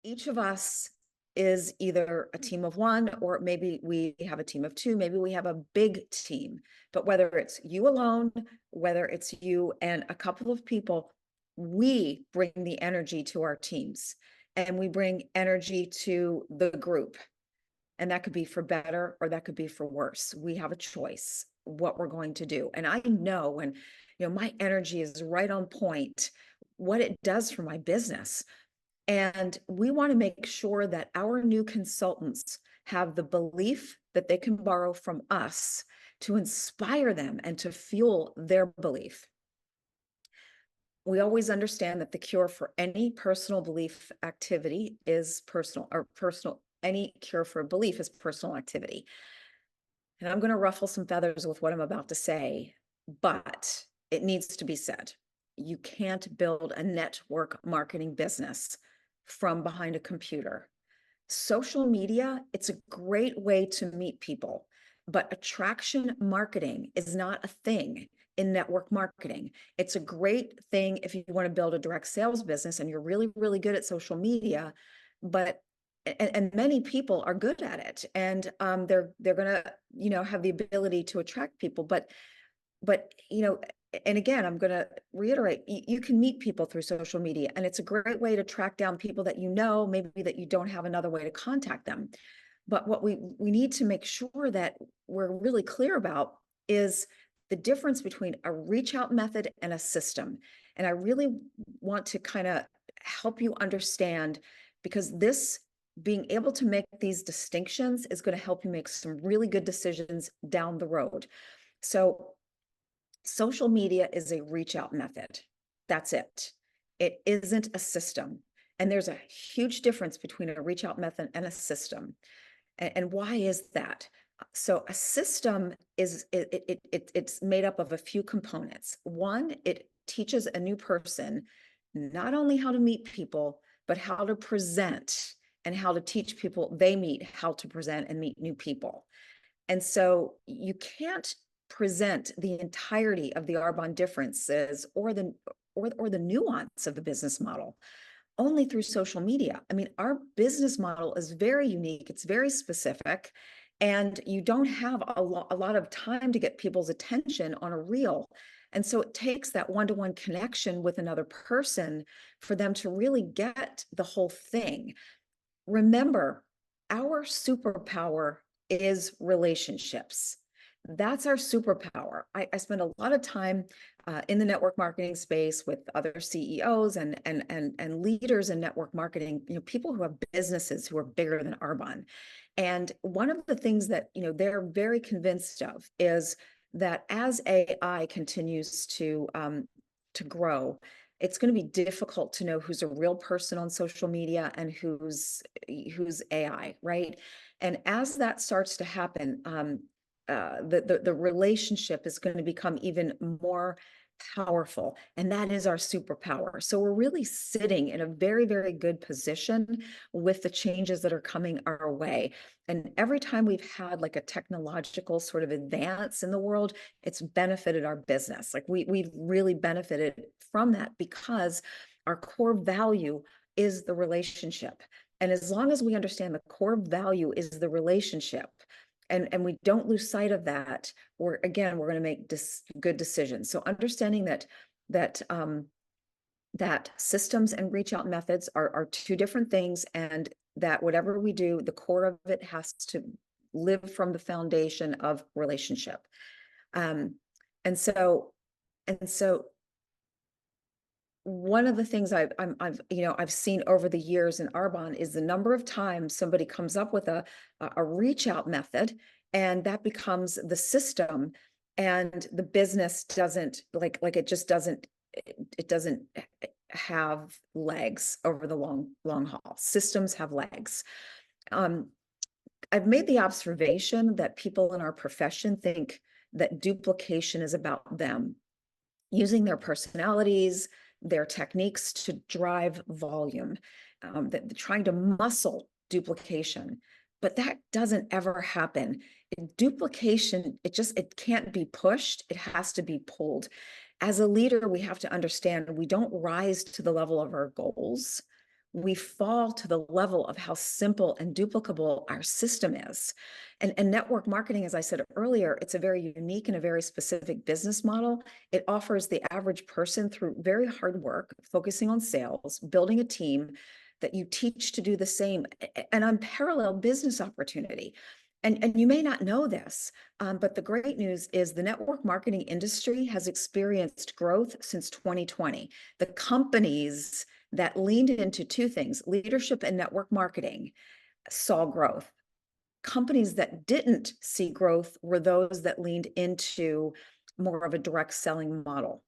each of us is either a team of one, or maybe we have a team of two, maybe we have a big team. But whether it's you alone, whether it's you and a couple of people, we bring the energy to our teams and we bring energy to the group. And that could be for better or that could be for worse. We have a choice what we're going to do. And I know when, my energy is right on point, what it does for my business. And we want to make sure that our new consultants have the belief that they can borrow from us to inspire them and to fuel their belief. We always understand that the cure for any personal belief activity is any cure for belief is personal activity. And I'm going to ruffle some feathers with what I'm about to say, but it needs to be said. You can't build a network marketing business from behind a computer. Social media, it's a great way to meet people, but attraction marketing is not a thing in network marketing. It's a great thing if you want to build a direct sales business and you're really, really good at social media, but and many people are good at it, and they're gonna have the ability to attract people, but and again, I'm going to reiterate, you can meet people through social media, and it's a great way to track down people that maybe that you don't have another way to contact them. But what we need to make sure that we're really clear about is the difference between a reach out method and a system. And I really want to kind of help you understand, because this being able to make these distinctions is going to help you make some really good decisions down the road. So social media is a reach out method. That's it. It isn't a system. And there's a huge difference between a reach out method and a system. And why is that? So a system it's made up of a few components. One, it teaches a new person not only how to meet people, but how to present and how to teach people they meet how to present and meet new people. And so you can't present the entirety of the Arbonne differences or the nuance of the business model only through social media. I mean, our business model is very unique. It's very specific, and you don't have a lot of time to get people's attention on a reel. And so it takes that one-to-one connection with another person for them to really get the whole thing. Remember, our superpower is relationships. That's our superpower. I spend a lot of time in the network marketing space with other CEOs and leaders in network marketing, people who have businesses who are bigger than Arbonne. And one of the things that, they're very convinced of is that as AI continues to grow, it's going to be difficult to know who's a real person on social media and who's AI, right? And as that starts to happen, the relationship is going to become even more powerful, and that is our superpower. So we're really sitting in a very, very good position with the changes that are coming our way. And every time we've had like a technological sort of advance in the world, it's benefited our business. Like we've really benefited from that because our core value is the relationship. And as long as we understand the core value is the relationship, and we don't lose sight of that, we're going to make good decisions. So understanding that systems and reach out methods are two different things, and that whatever we do, the core of it has to live from the foundation of relationship. And so one of the things I've seen over the years in Arbonne is the number of times somebody comes up with a reach out method, and that becomes the system, and the business doesn't it doesn't have legs over the long haul. Systems have legs. I've made the observation that people in our profession think that duplication is about them using their personalities, their techniques to drive volume, that trying to muscle duplication, but that doesn't ever happen. Duplication, it can't be pushed. It has to be pulled. As a leader, we have to understand we don't rise to the level of our goals. we fall to the level of how simple and duplicable our system is. And network marketing, as I said earlier, it's a very unique and a very specific business model. It offers the average person, through very hard work, focusing on sales, building a team, that you teach to do the same, an unparalleled business opportunity. And you may not know this, but the great news is the network marketing industry has experienced growth since 2020. The companies that leaned into two things, leadership and network marketing, saw growth. Companies that didn't see growth were those that leaned into more of a direct selling model.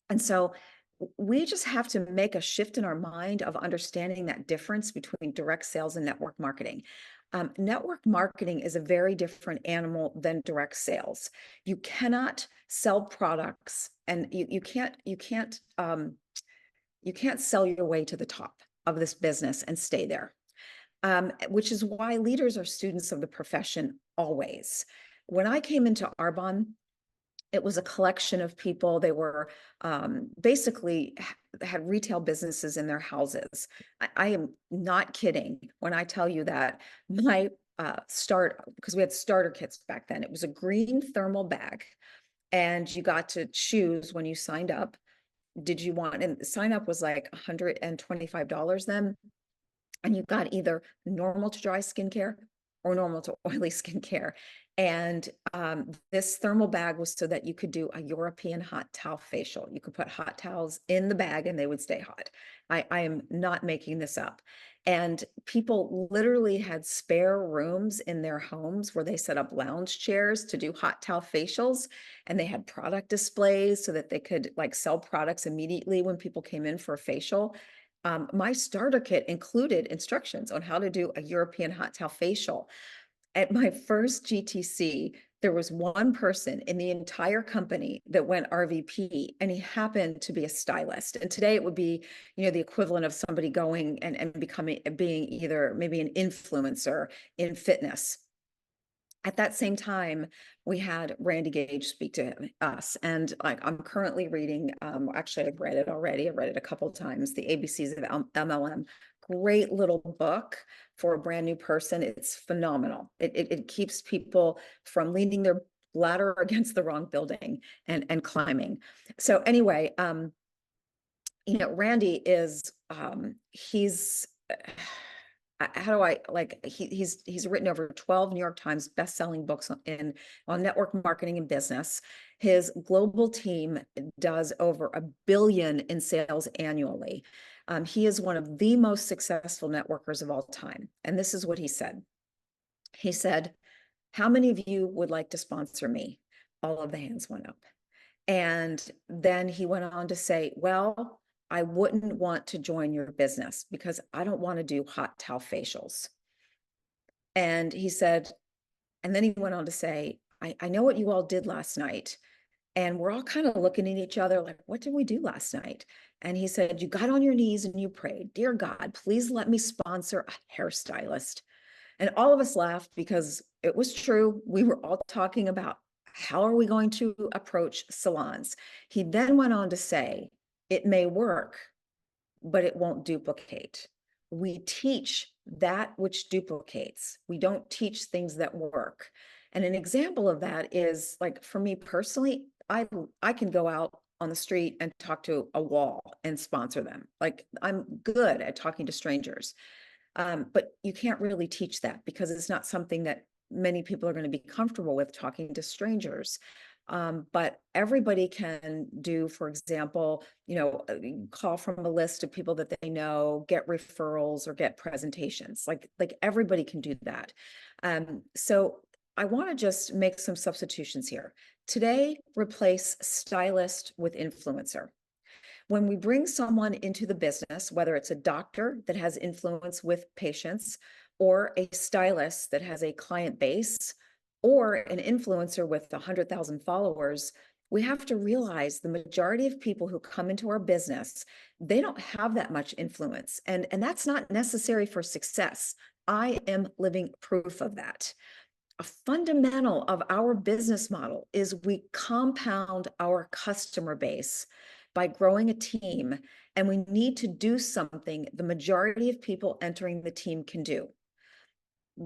And so we just have to make a shift in our mind of understanding that difference between direct sales and network marketing. Network marketing is a very different animal than direct sales. You cannot sell products, and you can't sell your way to the top of this business and stay there. Which is why leaders are students of the profession always. When I came into Arbonne, it was a collection of people. They were basically had retail businesses in their houses. I am not kidding when I tell you that my because we had starter kits back then. It was a green thermal bag, and you got to choose when you signed up. Did you want, and the sign up was like $125 then. And you've got either normal to dry skincare or normal to oily skincare. And this thermal bag was so that you could do a European hot towel facial. You could put hot towels in the bag and they would stay hot. I am not making this up. And people literally had spare rooms in their homes where they set up lounge chairs to do hot towel facials. And they had product displays so that they could like sell products immediately when people came in for a facial. My starter kit included instructions on how to do a European hot towel facial. At my first GTC, there was one person in the entire company that went RVP, and he happened to be a stylist. And today it would be, the equivalent of somebody going and being either maybe an influencer in fitness. At that same time, we had Randy Gage speak to us, and like I'm currently reading. Actually, I've read it already. I've read it a couple of times. The ABCs of MLM. Great little book for a brand new person. It's phenomenal. It keeps people from leaning their ladder against the wrong building and climbing. So anyway, Randy is he's how do I like he's written over 12 New York Times best-selling books on network marketing and business. His global team does over $1 billion in sales annually. He is one of the most successful networkers of all time. And this is what he said. He said, "How many of you would like to sponsor me?" All of the hands went up. And then he went on to say, "Well, I wouldn't want to join your business because I don't want to do hot towel facials." And he said, and then he went on to say, I know what you all did last night. And we're all kind of looking at each other like, what did we do last night? And he said, you got on your knees and you prayed, "Dear God, please let me sponsor a hairstylist." And all of us laughed because it was true. We were all talking about how are we going to approach salons. He then went on to say, it may work, but it won't duplicate. We teach that which duplicates. We don't teach things that work. And an example of that is, like, for me personally, I can go out on the street and talk to a wall and sponsor them. Like, I'm good at talking to strangers. But you can't really teach that because it's not something that many people are going to be comfortable with, talking to strangers. But everybody can do, for example, call from a list of people that they know, get referrals or get presentations. Like everybody can do that. So I want to just make some substitutions here. Today, replace stylist with influencer. When we bring someone into the business, whether it's a doctor that has influence with patients, or a stylist that has a client base, or an influencer with 100,000 followers, we have to realize the majority of people who come into our business, they don't have that much influence. And that's not necessary for success. I am living proof of that. A fundamental of our business model is we compound our customer base by growing a team and we need to do something the majority of people entering the team can do.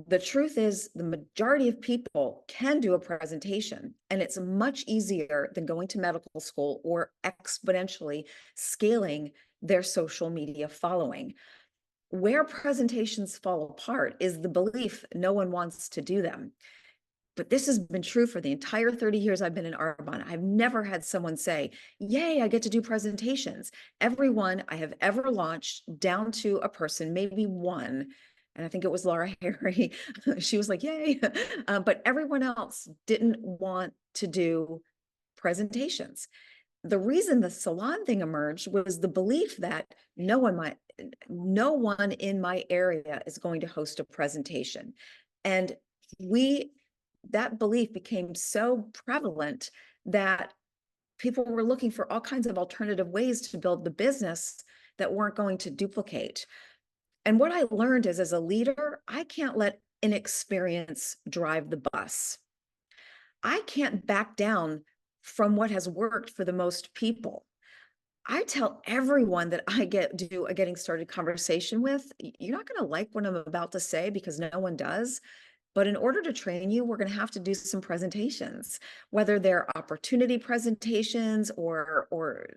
The truth is, the majority of people can do a presentation, and it's much easier than going to medical school or exponentially scaling their social media following. Where presentations fall apart is the belief no one wants to do them. But this has been true for the entire 30 years I've been in Arbonne. I've never had someone say, yay, I get to do presentations. Everyone I have ever launched, down to a person, maybe one, and I think it was Laura Harry, she was like, yay. But everyone else didn't want to do presentations. The reason the salon thing emerged was the belief that no one in my area is going to host a presentation. And that belief became so prevalent that people were looking for all kinds of alternative ways to build the business that weren't going to duplicate. And what I learned is, as a leader, I can't let inexperience drive the bus. I can't back down from what has worked for the most people. I tell everyone that I do a getting started conversation with, you're not going to like what I'm about to say because no one does. But in order to train you, we're going to have to do some presentations, whether they're opportunity presentations or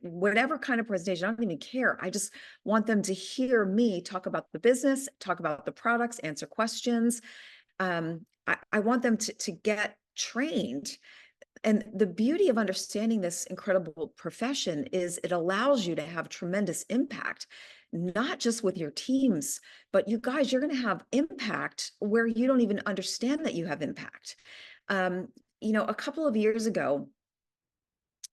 whatever kind of presentation. I don't even care. I just want them to hear me talk about the business, talk about the products, answer questions. I want them to get trained. And the beauty of understanding this incredible profession is it allows you to have tremendous impact, not just with your teams, but you guys, you're going to have impact where you don't even understand that you have impact. A couple of years ago,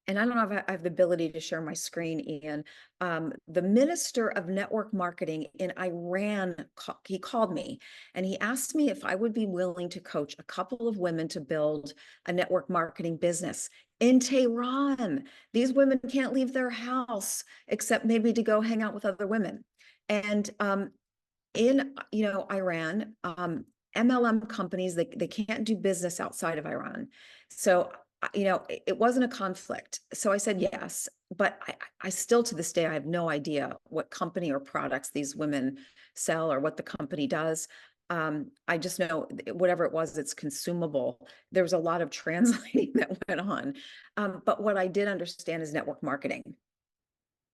and I don't know if I have the ability to share my screen, Ian. The Minister of Network Marketing in Iran, he called me and he asked me if I would be willing to coach a couple of women to build a network marketing business in Tehran. These women can't leave their house except maybe to go hang out with other women. And in Iran, MLM companies, they can't do business outside of Iran. So it wasn't a conflict. So I said yes, but I still, to this day, I have no idea what company or products these women sell or what the company does. I just know whatever it was, it's consumable. There was a lot of translating that went on. But what I did understand is network marketing.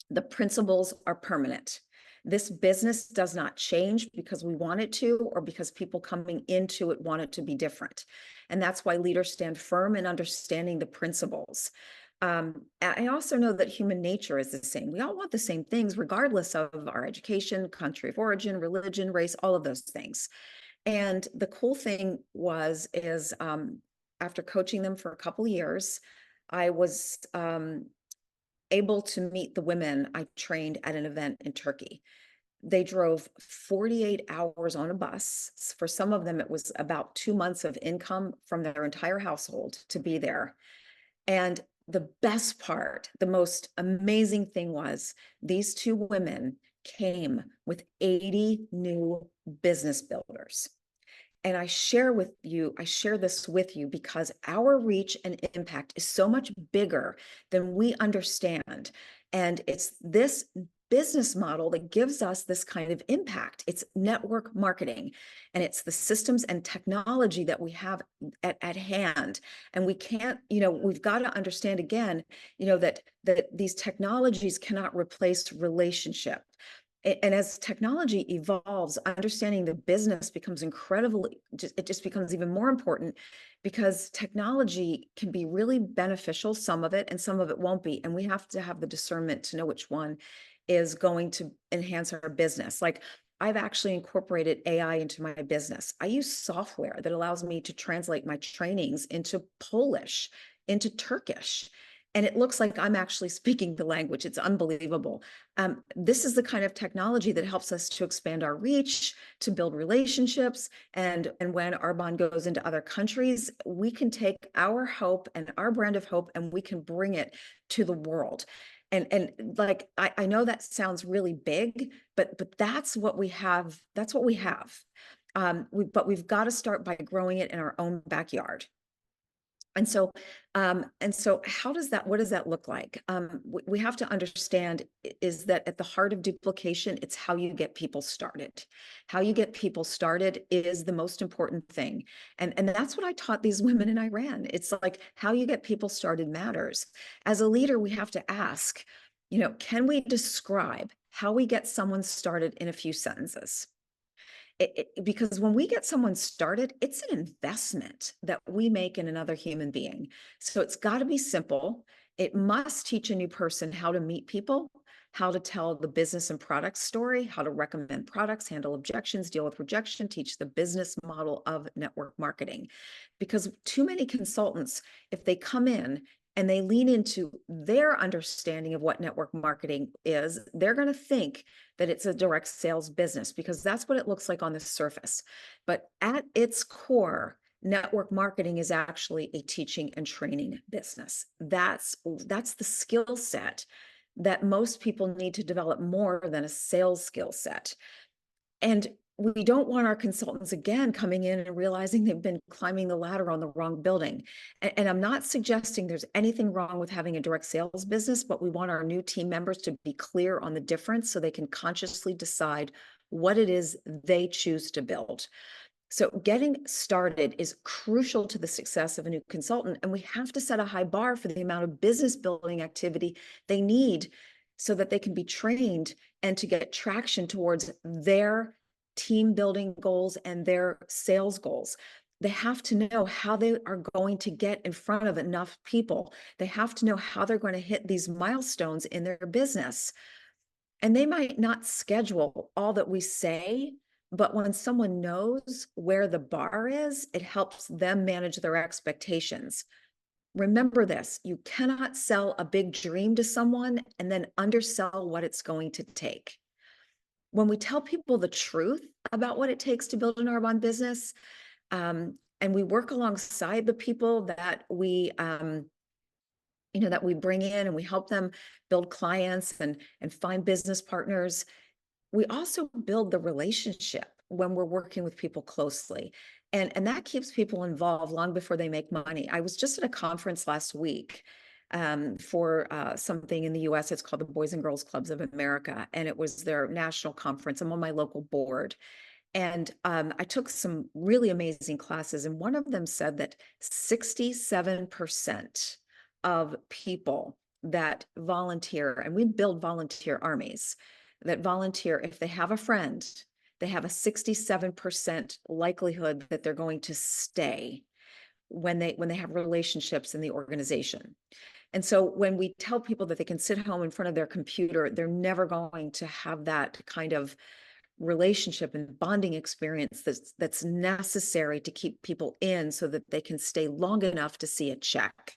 The principles are permanent. This business does not change because we want it to, or because people coming into it want it to be different. And that's why leaders stand firm in understanding the principles. I also know that human nature is the same. We all want the same things, regardless of our education, country of origin, religion, race, all of those things. And the cool thing is after coaching them for a couple of years, I was able to meet the women I trained at an event in Turkey. They drove 48 hours on a bus. For some of them, it was about 2 months of income from their entire household to be there. And the best part, the most amazing thing was these two women came with 80 new business builders. And I share this with you because our reach and impact is so much bigger than we understand. And it's this business model that gives us this kind of impact. It's network marketing, and it's the systems and technology that we have at hand. And we can't, we've got to understand again, that these technologies cannot replace relationship. And as technology evolves, understanding the business becomes it just becomes even more important, because technology can be really beneficial, some of it, and some of it won't be. And we have to have the discernment to know which one is going to enhance our business. Like, I've actually incorporated AI into my business. I use software that allows me to translate my trainings into Polish, into Turkish. And it looks like I'm actually speaking the language. It's unbelievable. This is the kind of technology that helps us to expand our reach, to build relationships. And when Arbonne goes into other countries, we can take our hope and our brand of hope, and we can bring it to the world. And like, I know that sounds really big, but that's what we have. That's what we have. But we've got to start by growing it in our own backyard. And so how does that, what does that look like? We have to understand is that at the heart of duplication, it's how you get people started. How you get people started is the most important thing. And that's what I taught these women in Iran. It's like how you get people started matters. As a leader, we have to ask, can we describe how we get someone started in a few sentences? Because when we get someone started, it's an investment that we make in another human being. So it's got to be simple. It must teach a new person how to meet people, how to tell the business and product story, how to recommend products, handle objections, deal with rejection, teach the business model of network marketing. Because too many consultants, if they come in and they lean into their understanding of what network marketing is, they're going to think that it's a direct sales business because that's what it looks like on the surface. But at its core, network marketing is actually a teaching and training business. That's the skill set that most people need to develop more than a sales skill set. And we don't want our consultants again coming in and realizing they've been climbing the ladder on the wrong building. And I'm not suggesting there's anything wrong with having a direct sales business, but we want our new team members to be clear on the difference so they can consciously decide what it is they choose to build. So getting started is crucial to the success of a new consultant. And we have to set a high bar for the amount of business building activity they need so that they can be trained and to get traction towards their team building goals and their sales goals. They have to know how they are going to get in front of enough people. They have to know how they're going to hit these milestones in their business. And they might not schedule all that we say, but when someone knows where the bar is, it helps them manage their expectations. Remember this, you cannot sell a big dream to someone and then undersell what it's going to take. When we tell people the truth about what it takes to build an Arbonne business, and we work alongside the people that we bring in and we help them build clients and find business partners, we also build the relationship when we're working with people closely. And that keeps people involved long before they make money. I was just at a conference last week for something in the US. It's called the Boys and Girls Clubs of America. And it was their national conference. I'm on my local board. And I took some really amazing classes. And one of them said that 67% of people that volunteer, and we build volunteer armies, that volunteer, if they have a friend, they have a 67% likelihood that they're going to stay when they have relationships in the organization. And so when we tell people that they can sit home in front of their computer, they're never going to have that kind of relationship and bonding experience that's necessary to keep people in so that they can stay long enough to see a check.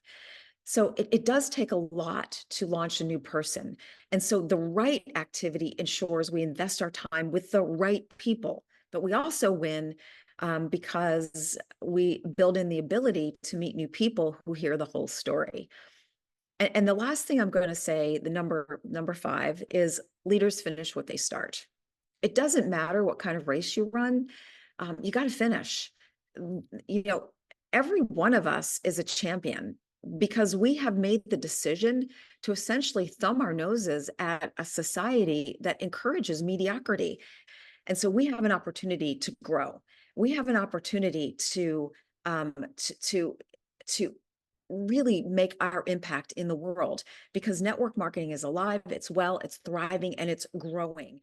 So it does take a lot to launch a new person. And so the right activity ensures we invest our time with the right people, but we also win because we build in the ability to meet new people who hear the whole story. And the last thing I'm going to say, the number 5, is leaders finish what they start. It doesn't matter what kind of race you run, you got to finish. Every one of us is a champion because we have made the decision to essentially thumb our noses at a society that encourages mediocrity. And so we have an opportunity to grow. We have an opportunity to really make our impact in the world because network marketing is alive, it's well, it's thriving, and it's growing.